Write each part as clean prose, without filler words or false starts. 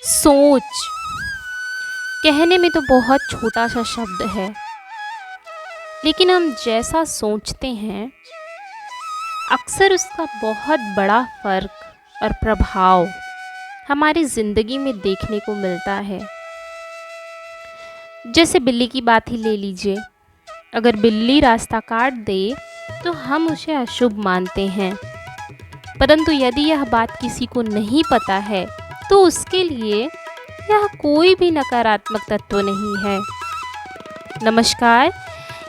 सोच कहने में तो बहुत छोटा सा शब्द है, लेकिन हम जैसा सोचते हैं अक्सर उसका बहुत बड़ा फर्क और प्रभाव हमारी ज़िंदगी में देखने को मिलता है। जैसे बिल्ली की बात ही ले लीजिए। अगर बिल्ली रास्ता काट दे तो हम उसे अशुभ मानते हैं, परंतु यदि यह बात किसी को नहीं पता है तो उसके लिए यह कोई भी नकारात्मक तत्व नहीं है। नमस्कार,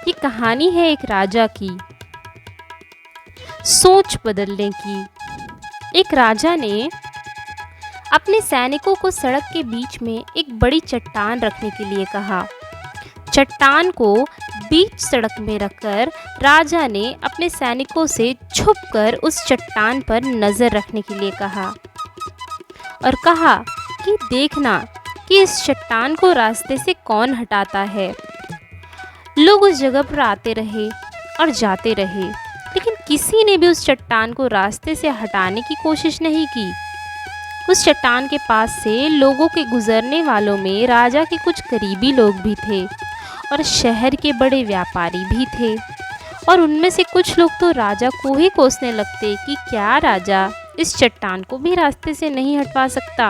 ये कहानी है एक राजा की, सोच बदलने की। एक राजा ने अपने सैनिकों को सड़क के बीच में एक बड़ी चट्टान रखने के लिए कहा। चट्टान को बीच सड़क में रखकर राजा ने अपने सैनिकों से छुपकर उस चट्टान पर नज़र रखने के लिए कहा और कहा कि देखना कि इस चट्टान को रास्ते से कौन हटाता है। लोग उस जगह पर आते रहे और जाते रहे, लेकिन किसी ने भी उस चट्टान को रास्ते से हटाने की कोशिश नहीं की। उस चट्टान के पास से लोगों के गुजरने वालों में राजा के कुछ करीबी लोग भी थे और शहर के बड़े व्यापारी भी थे, और उनमें से कुछ लोग तो राजा को ही कोसने लगते कि क्या राजा इस चट्टान को भी रास्ते से नहीं हटवा सकता।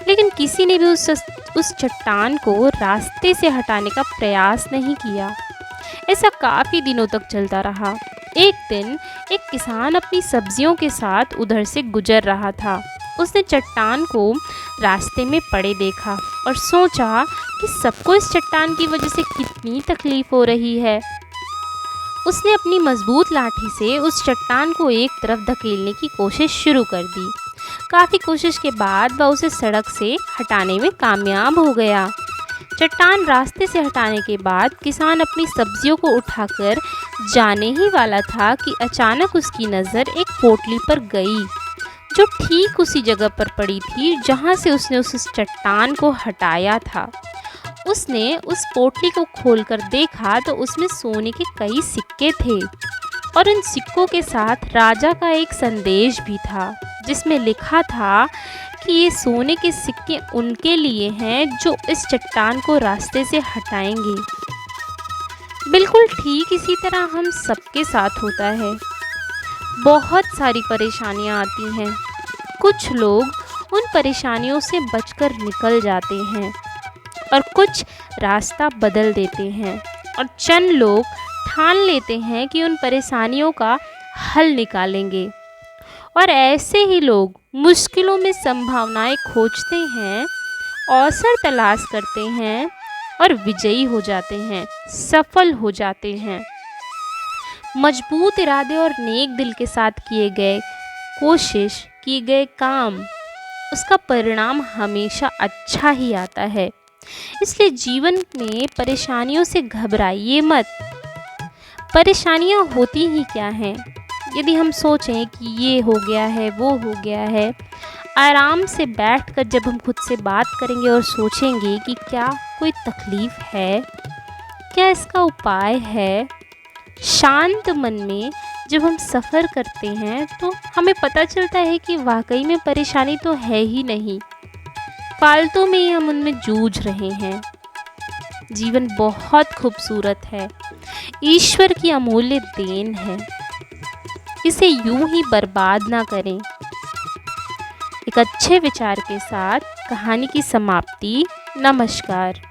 लेकिन किसी ने भी उस चट्टान को रास्ते से हटाने का प्रयास नहीं किया। ऐसा काफ़ी दिनों तक चलता रहा। एक दिन एक किसान अपनी सब्जियों के साथ उधर से गुजर रहा था। उसने चट्टान को रास्ते में पड़े देखा और सोचा कि सबको इस चट्टान की वजह से कितनी तकलीफ हो रही है। उसने अपनी मजबूत लाठी से उस चट्टान को एक तरफ धकेलने की कोशिश शुरू कर दी। काफ़ी कोशिश के बाद वह उसे सड़क से हटाने में कामयाब हो गया। चट्टान रास्ते से हटाने के बाद किसान अपनी सब्जियों को उठाकर जाने ही वाला था कि अचानक उसकी नज़र एक पोटली पर गई, जो ठीक उसी जगह पर पड़ी थी जहाँ से उसने उस चट्टान को हटाया था। उसने उस पोटली को खोलकर देखा तो उसमें सोने के कई सिक्के थे और उन सिक्कों के साथ राजा का एक संदेश भी था, जिसमें लिखा था कि ये सोने के सिक्के उनके लिए हैं जो इस चट्टान को रास्ते से हटाएंगे। बिल्कुल ठीक इसी तरह हम सबके साथ होता है। बहुत सारी परेशानियां आती हैं। कुछ लोग उन परेशानियों से बचकर निकल जाते हैं और कुछ रास्ता बदल देते हैं, और चंद लोग ठान लेते हैं कि उन परेशानियों का हल निकालेंगे। और ऐसे ही लोग मुश्किलों में संभावनाएं खोजते हैं, अवसर तलाश करते हैं और विजयी हो जाते हैं, सफल हो जाते हैं। मजबूत इरादे और नेक दिल के साथ किए किए गए काम, उसका परिणाम हमेशा अच्छा ही आता है। इसलिए जीवन में परेशानियों से घबराइए मत। परेशानियां होती ही क्या हैं? यदि हम सोचें कि ये हो गया है, वो हो गया है, आराम से बैठकर जब हम खुद से बात करेंगे और सोचेंगे कि क्या कोई तकलीफ़ है, क्या इसका उपाय है, शांत मन में जब हम सफ़र करते हैं तो हमें पता चलता है कि वाकई में परेशानी तो है ही नहीं, फालतू में ही हम उनमें जूझ रहे हैं। जीवन बहुत खूबसूरत है, ईश्वर की अमूल्य देन है, इसे यूं ही बर्बाद ना करें। एक अच्छे विचार के साथ कहानी की समाप्ति। नमस्कार।